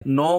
9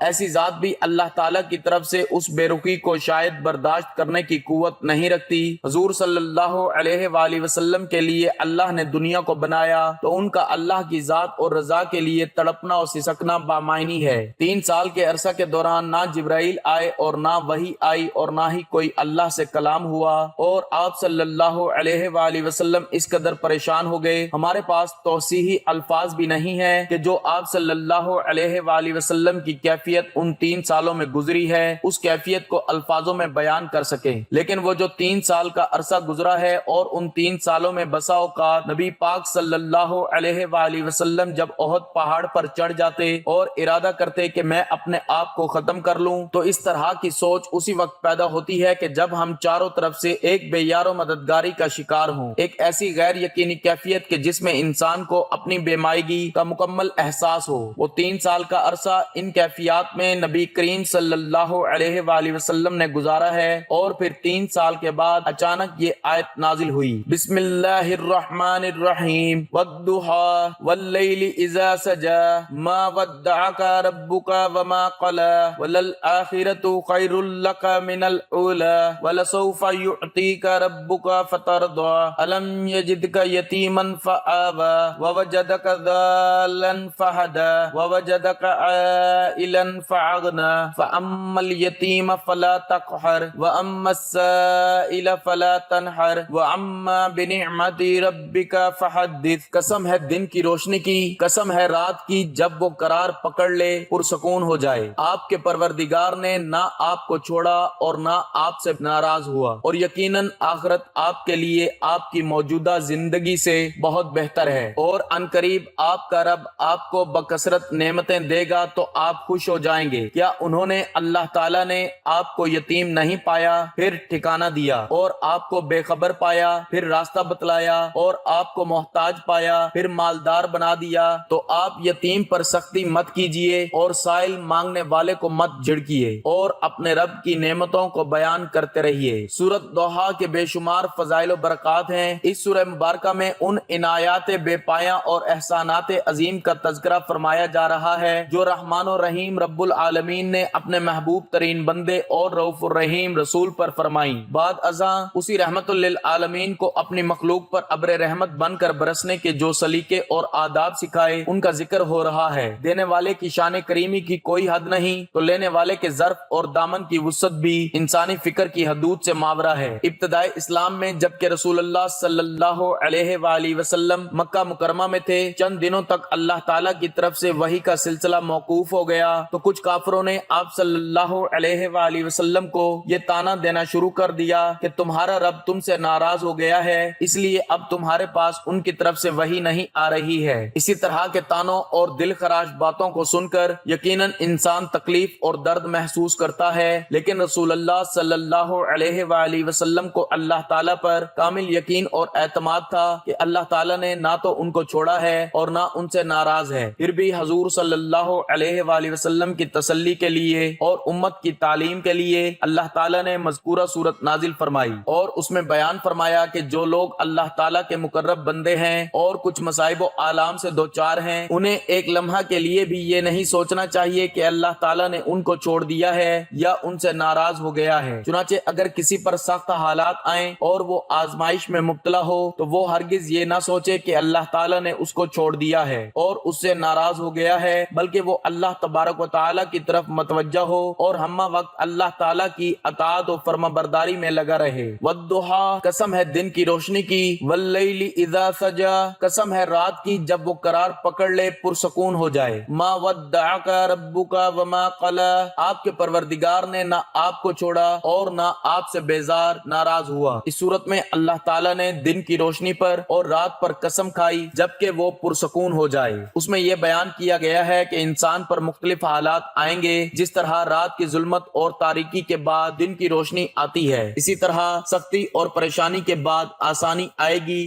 ایسی ذات بھی اللہ تعالیٰ کی طرف سے اس بے رخی کو شاید برداشت کرنے کی قوت نہیں رکھتی۔ حضور صلی اللہ علیہ وآلہ وسلم کے لیے اللہ نے دنیا کو بنایا تو ان کا اللہ کی ذات اور رضا کے لیے تڑپنا اور سسکنا بامعنی ہے۔ 3 سال کے عرصہ کے دوران نہ جبرائیل آئے اور نہ وحی آئی اور نہ ہی کوئی اللہ سے کلام ہوا، اور آپ صلی اللہ علیہ وآلہ وسلم اس قدر پریشان ہو گئے۔ ہمارے پاس توصیحی الفاظ بھی نہیں ہے کہ جو آپ صلی اللہ علیہ وآلہ وسلم کی کیفیت ان 3 سالوں میں گزری ہے اس کیفیت کو الفاظوں میں بیان کر سکیں، لیکن وہ جو 3 سال کا عرصہ گزرا ہے اور ان 3 سالوں میں بسا اوقات نبی پاک صلی اللہ علیہ وآلہ وسلم جب احد پہاڑ پر چڑھ جاتے اور ارادہ کرتے کہ میں اپنے آپ کو ختم کر لوں، تو اس طرح کی سوچ اسی وقت پیدا ہوتی ہے کہ جب ہم چاروں طرف سے ایک بے یار و مددگاری کا شکار ہوں، ایک ایسی غیر یقینی کیفیت کہ جس میں انسان کو اپنی بے مائگی کا مکمل احساس ہو۔ وہ 3 سال کا عرصہ ان کیفیات میں نبی کریم صلی اللہ علیہ وآلہ وسلم نے گزارا ہے، اور پھر 3 سال کے بعد اچانک یہ آیت نازل ہوئی۔ بسم اللہ الرحمن الرحیم، والضحی واللیل اذا سجی ما ودعک ربک وما قلی وللآخرۃ خیر لک من الاولی ولسوف یعطیک ربک فترضی الم یجدک یتیما فآوی ووجدک ضالا فہدی ووجدک عائلا فأغنى فأما اليتيم فلا تقهر وأما السائل فلا تنحر وأما بنعمة ربك فحدث۔ قسم ہے دن کی روشنی کی، قسم ہے رات کی جب وہ قرار پکڑ لے پرسکون ہو جائے۔ آپ کے پروردگار نے نہ آپ کو چھوڑا اور نہ آپ سے ناراض ہوا، اور یقیناً آخرت آپ کے لیے آپ کی موجودہ زندگی سے بہت بہتر ہے، اور عنقریب آپ کا رب آپ کو بکثرت نعمتیں دے گا تو آپ خوش ہو جائیں گے۔ کیا انہوں نے اللہ تعالیٰ نے آپ کو یتیم نہیں پایا پھر ٹھکانہ دیا، اور آپ کو بے خبر پایا پھر راستہ بتلایا، اور آپ کو محتاج پایا پھر مالدار بنا دیا؟ تو آپ یتیم پر سختی مت کیجیے اور سائل مانگنے والے کو مت جھڑکیے، اور اپنے رب کی نعمتوں کو بیان کرتے رہیے۔ سورۃ ضحیٰ کے بے شمار فضائل و برکات ہیں۔ اس سورہ مبارکہ میں ان عنایات بے پایاں اور احسانات عظیم کا تذکرہ فرمایا جا رہا ہے جو رحمان و رحیم رب العالمین نے اپنے محبوب ترین بندے اور رؤوف الرحیم رسول پر فرمائیں۔ بعد ازاں اسی رحمت للعالمین کو اپنی مخلوق پر ابر رحمت بن کر برسنے کے جو سلیقے اور آداب سکھائے ان کا ذکر ہو رہا ہے۔ دینے والے کی شان کریمی کی کوئی حد نہیں تو لینے والے کے ظرف اور دامن کی وسعت بھی انسانی فکر کی حدود سے ماورا ہے۔ ابتدائے اسلام میں جبکہ رسول اللہ صلی اللہ علیہ وآلہ وسلم مکہ مکرمہ میں تھے، چند دنوں تک اللہ تعالیٰ کی طرف سے وحی کا سلسلہ موقوف ہو گیا تو کچھ کافروں نے آپ صلی اللہ علیہ وآلہ وسلم کو یہ طعنہ دینا شروع کر دیا کہ تمہارا رب تم سے ناراض ہو گیا ہے، اس لیے اب تمہارے پاس ان کی طرف سے وحی نہیں آ رہی ہے۔ اسی طرح کے طعنوں اور دل خراش باتوں کو سن کر یقیناً انسان تکلیف اور درد محسوس کرتا ہے، لیکن رسول اللہ صلی اللہ علیہ وآلہ وسلم کو اللہ تعالیٰ پر کامل یقین اور اعتماد تھا کہ اللہ تعالیٰ نے نہ تو ان کو چھوڑا ہے اور نہ ان سے ناراض ہے۔ پھر بھی حضور صلی اللہ علیہ وآلہ وسلم کی تسلی کے لیے اور امت کی تعلیم کے لیے اللہ تعالیٰ نے مذکورہ صورت نازل فرمائی، اور اس میں بیان فرمایا کہ جو لوگ اللہ تعالیٰ کے مقرب بندے ہیں اور کچھ مصائب و آلام سے دوچار ہیں، انہیں ایک لمحہ کے لیے بھی یہ نہیں سوچنا چاہیے کہ اللہ تعالیٰ نے ان کو چھوڑ دیا ہے یا ان سے ناراض ہو گیا ہے۔ چنانچہ اگر کسی پر سخت حالات آئیں اور وہ آزمائش میں مبتلا ہو تو وہ ہرگز یہ نہ سوچے کہ اللہ تعالیٰ نے اس کو چھوڑ دیا ہے اور اس سے ناراض ہو گیا ہے، بلکہ وہ اللہ تبارک و تعالیٰ کی طرف متوجہ ہو اور ہمہ وقت اللہ تعالیٰ کی اطاعت و فرما برداری میں لگا رہے۔ والضحیٰ، قسم ہے دن کی روشنی کی، واللیل اذا سجی، قسم ہے رات کی جب وہ قرار پکڑ لے پرسکون ہو جائے۔ ما ودعک ربک وما قلی، آپ کے پروردگار نے نہ آپ کو چھوڑا اور نہ آپ سے بیزار ناراض ہوا۔ اس صورت میں اللہ تعالیٰ نے دن کی روشنی پر اور رات پر قسم کھائی جبکہ وہ پرسکون ہو جائے۔ اس میں یہ بیان کیا گیا ہے کہ انسان پر مختلف حالات آئیں گے، جس طرح رات کی ظلمت اور تاریکی کے بعد دن کی روشنی آتی ہے، اسی طرح سختی اور پریشانی کے بعد آسانی آئے گی۔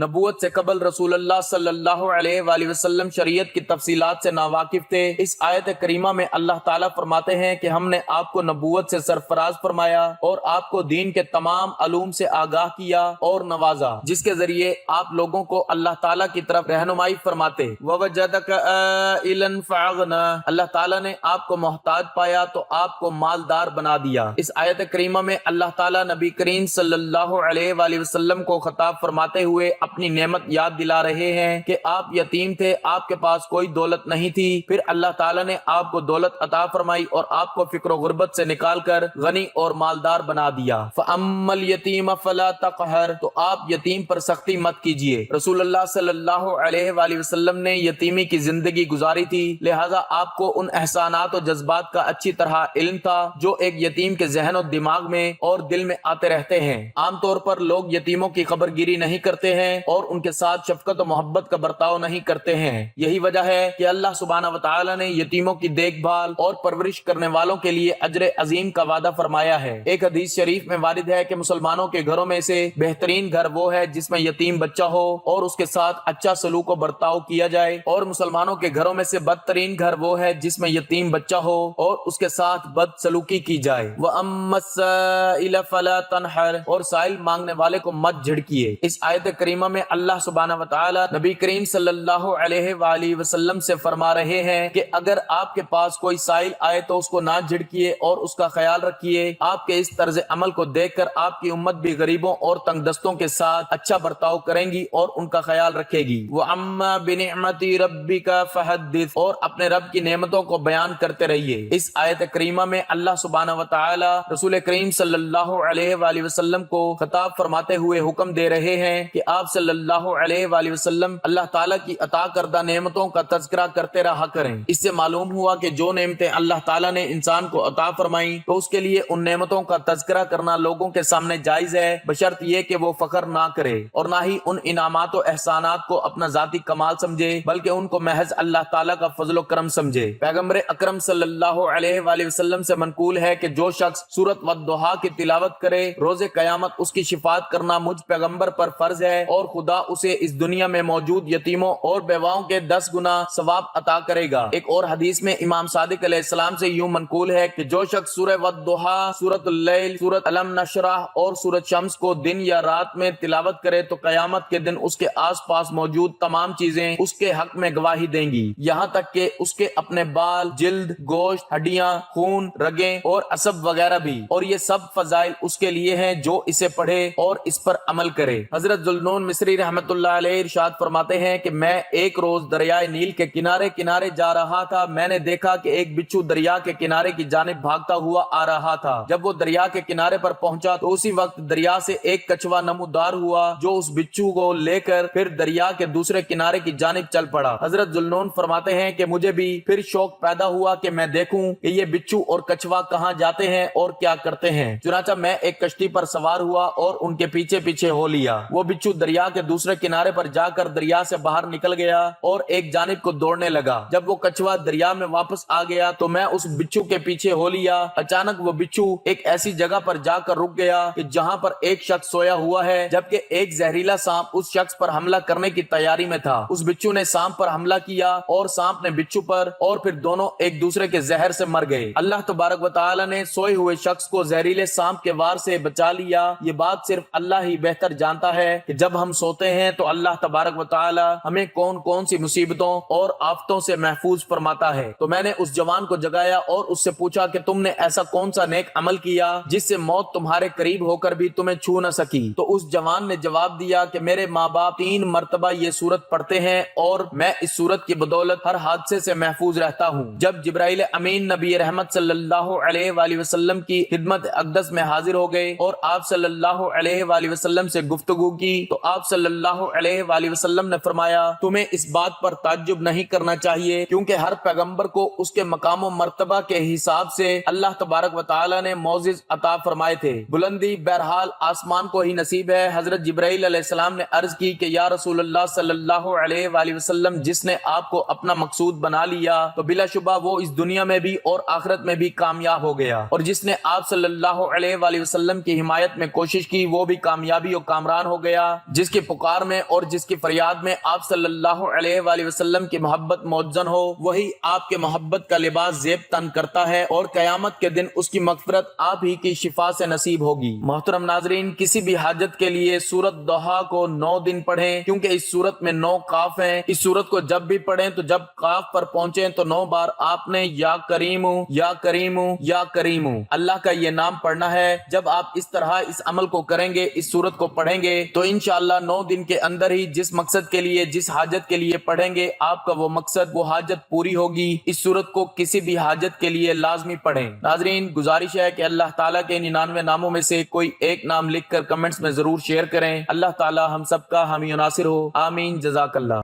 نبوت سے قبل رسول اللہ صلی اللہ علیہ وآلہ وسلم شریعت کی تفصیلات سے ناواقف تھے۔ اس آیت کریمہ میں اللہ تعالیٰ فرماتے ہیں کہ ہم نے آپ کو نبوت سے سرفراز فرمایا اور آپ کو دین کے تمام علوم سے آگاہ کیا اور نوازا، جس کے ذریعے آپ لوگوں کو اللہ تعالیٰ کی طرف رہنمائی فرماتے۔ وَوَجَدَكَ عَائِلًا فَأَغْنَىٰ، اللہ تعالیٰ نے آپ کو محتاج پایا تو آپ کو مالدار بنا دیا۔ اس آیت کریمہ میں اللہ تعالیٰ نبی کریم صلی اللہ علیہ وآلہ وسلم کو خطاب فرماتے ہوئے اپنی نعمت یاد دلا رہے ہیں کہ آپ یتیم تھے، آپ کے پاس کوئی دولت نہیں تھی، پھر اللہ تعالیٰ نے آپ کو دولت عطا فرمائی اور آپ کو فقر و غربت سے نکال کر غنی اور مالدار بنا دیا۔ فَأَمَّا الْيَتِيمَ فَلَا تَقْهَرْ، تو آپ یتیم پر سختی مت کیجیے۔ رسول اللہ صلی اللہ علیہ وآلہ وسلم نے یتیمی کی زندگی گزاری تھی، لہذا آپ کو ان احسانات و جذبات کا اچھی طرح علم تھا جو ایک یتیم کے ذہن و دماغ میں اور دل میں آتے رہتے ہیں۔ عام طور پر لوگ یتیموں کی خبر گیری نہیں کرتے ہیں اور ان کے ساتھ شفقت و محبت کا برتاؤ نہیں کرتے ہیں۔ یہی وجہ ہے کہ اللہ سبحانہ وتعالی نے یتیموں کی دیکھ بھال اور پرورش کرنے والوں کے لیے اجر عظیم کا وعدہ فرمایا ہے۔ ایک حدیث شریف میں وارد ہے کہ مسلمانوں کے گھروں میں سے بہترین گھر وہ ہے جس میں یتیم بچہ ہو اور اس کے ساتھ اچھا سلوک و برتاؤ کیا جائے، اور مسلمانوں کے گھروں میں سے بدترین گھر وہ ہے جس میں یتیم بچہ ہو اور اس کے ساتھ بد سلوکی کی جائے۔ وَأَمَّا السَّائِلَ فَلَا تَنْحَرْ، اور سائل مانگنے والے کو مت جھڑکیے۔ اس آیت کریمہ میں اللہ سبحانہ وتعالی نبی کریم صلی اللہ علیہ وآلہ وسلم سے فرما رہے ہیں کہ اگر آپ کے پاس کوئی سائل آئے تو اس کو نہ جھڑکیے اور اس کا خیال رکھیے۔ آپ کے اس طرز عمل کو دیکھ کر آپ کی امت بھی غریبوں اور تنگ دستوں کے ساتھ اچھا برتاؤ کریں گی اور ان کا خیال رکھے گی۔ وَأَمَّا بِنِعْمَتِ رَبِّكَ فَحَدِّثْ، اور اپنے رب کی نعمتوں کو بیان کرتے رہیے۔ اس آیت کریمہ میں اللہ سبحانہ وتعالی رسول کریم صلی اللہ علیہ وآلہ وسلم کو خطاب فرماتے ہوئے حکم دے رہے ہیں کہ آپ صلی اللہ علیہ وآلہ وسلم اللہ تعالیٰ کی عطا کردہ نعمتوں کا تذکرہ کرتے رہا کریں۔ اس سے معلوم ہوا کہ جو نعمتیں اللہ تعالیٰ نے انسان کو عطا فرمائیں تو اس کے لیے ان نعمتوں کا تذکرہ کرنا لوگوں کے سامنے جائز ہے، بشرط یہ کہ وہ فخر نہ کرے اور نہ ہی ان انعامات و احسانات کو اپنا ذاتی کمال سمجھے، بلکہ ان کو محض اللہ تعالیٰ کا فضل و کرم سمجھے۔ پیغمبر اکرم صلی اللہ علیہ وآلہ وسلم سے منقول ہے کہ جو شخص سورۃ والضحیٰ کی تلاوت کرے، روز قیامت اس کی شفاعت کرنا مجھ پیغمبر پر فرض ہے اور خدا اسے اس دنیا میں موجود یتیموں اور بیواؤں کے 10 گنا ثواب عطا کرے گا۔ ایک اور حدیث میں امام صادق علیہ السلام سے یوں منقول ہے کہ جو شخص سورہ والضحیٰ، سورۃ اللیل، سورۃ علم نشرح اور سورۃ شمس کو دن یا رات میں تلاوت کرے تو قیامت کے دن اس کے آس پاس موجود تمام چیزیں اس کے حق میں گواہی دیں گی، یہاں تک کہ اس کے اپنے بال، جلد، گوشت، ہڈیاں، خون، رگیں اور عصب وغیرہ بھی، اور یہ سب فضائل اس کے لیے ہیں جو اسے پڑھے اور اس پر عمل کرے۔ حضرت ذوالنون مصری رحمت اللہ علیہ ارشاد فرماتے ہیں کہ میں ایک روز دریائے نیل کے کنارے کنارے جا رہا تھا، میں نے دیکھا کہ ایک بچھو دریا کے کنارے کی جانب بھاگتا ہوا آ رہا تھا۔ جب وہ دریا کے کنارے پر پہنچا تو اسی وقت دریا سے ایک کچھوا نمودار ہوا جو اس بچھو کو لے کر پھر دریا کے دوسرے کنارے کی جانب چل پڑا۔ حضرت ذوالنون فرماتے ہیں کہ مجھے بھی پھر شوق پیدا ہوا کہ میں دیکھوں کہ یہ بچھو اور کچھوا کہاں جاتے ہیں اور کیا کرتے ہیں۔ چنانچہ میں ایک کشتی پر سوار ہوا اور ان کے پیچھے پیچھے ہو لیا۔ وہ بچھو دریا کے دوسرے کنارے پر جا کر دریا سے باہر نکل گیا اور ایک جانب کو دوڑنے لگا۔ جب وہ کچھوا دریا میں واپس آ گیا تو میں اس بچھو کے پیچھے ہو لیا۔ اچانک وہ بچھو ایک ایسی جگہ پر جا کر رک گیا کہ جہاں پر ایک شخص سویا ہوا ہے، جبکہ ایک زہریلا سانپ اس شخص پر حملہ کرنے کی تیاری میں تھا۔ اس بچھو نے سانپ پر حملہ کیا اور سانپ نے بچھو پر، اور پھر دونوں ایک دوسرے کے زہر سے مر گئے۔ اللہ تبارک و تعالی نے سوئے ہوئے شخص کو زہریلے سانپ کے وار سے بچا لیا۔ یہ بات صرف اللہ ہی بہتر جانتا ہے کہ جب ہم سوتے ہیں تو اللہ تبارک و تعالی ہمیں کون کون سی مصیبتوں اور آفتوں سے محفوظ فرماتا ہے۔ تو میں نے اس جوان کو جگایا اور اس سے پوچھا کہ تم نے ایسا کون سا نیک عمل کیا جس سے موت تمہارے قریب ہو کر بھی تمہیں چھو نہ سکی؟ تو اس جوان نے جواب دیا کہ میرے ماں باپ 3 مرتبہ یہ سورت پڑھتے ہیں اور میں اس سورت کی بدولت ہر حادثے سے محفوظ رہتا ہوں۔ جب جبرائیل امین نبی رحمت صلی اللہ علیہ وآلہ وسلم کی خدمت اقدس میں حاضر ہو گئے اور آپ صلی اللہ علیہ وآلہ وسلم سے گفتگو کی تو آپ صلی اللہ علیہ وآلہ وسلم نے فرمایا تمہیں اس بات پر تعجب نہیں کرنا چاہیے کیونکہ ہر پیغمبر کو اس کے مقام و مرتبہ کے حساب سے اللہ تبارک و تعالی نے معجز عطا فرمائے تھے۔ بلندی بہرحال آسمان کو ہی نصیب ہے۔ حضرت جبرائیل علیہ السلام نے عرض کی کہ یا رسول اللہ صلی اللہ علیہ وآلہ وسلم، جس نے آپ کو اپنا مقصود بنا لیا تو بلا شبہ وہ اس دنیا میں بھی اور آخرت میں بھی کامیاب ہو گیا، اور جس نے آپ صلی اللہ علیہ وآلہ وسلم کی حمایت میں کوشش کی وہ بھی کامیاب کامیابی اور کامران ہو گیا، جس کی پکار میں اور جس کی فریاد میں آپ صلی اللہ علیہ وآلہ وسلم کی محبت موزن ہو، وہی آپ کے محبت کا لباس زیب تن کرتا ہے اور قیامت کے دن اس کی مغفرت آپ ہی کی شفا سے نصیب ہوگی۔ محترم ناظرین، کسی بھی حاجت کے لیے سورت دوحا کو 9 دن پڑھیں، کیونکہ اس سورت میں 9 کاف ہیں۔ اس سورت کو جب بھی پڑھیں تو جب کاف پر پہنچیں تو 9 بار آپ نے یا کریم یا کریم یا کریم اللہ کا یہ نام پڑھنا ہے۔ جب آپ اس طرح اس عمل کو کریں گے، اس سورت کو پڑھیں گے، تو انشاءاللہ 9 دن کے اندر ہی جس مقصد کے لیے، جس حاجت کے لیے پڑھیں گے، آپ کا وہ مقصد، وہ حاجت پوری ہوگی۔ اس سورت کو کسی بھی حاجت کے لیے لازمی پڑھیں۔ ناظرین، گزارش ہے کہ اللہ تعالیٰ کے 99 ناموں میں سے کوئی ایک نام لکھ کر کمنٹس میں ضرور شیئر کریں۔ اللہ تعالیٰ ہم سب کا حامی و ناصر ہو، آمین، جزاک اللہ۔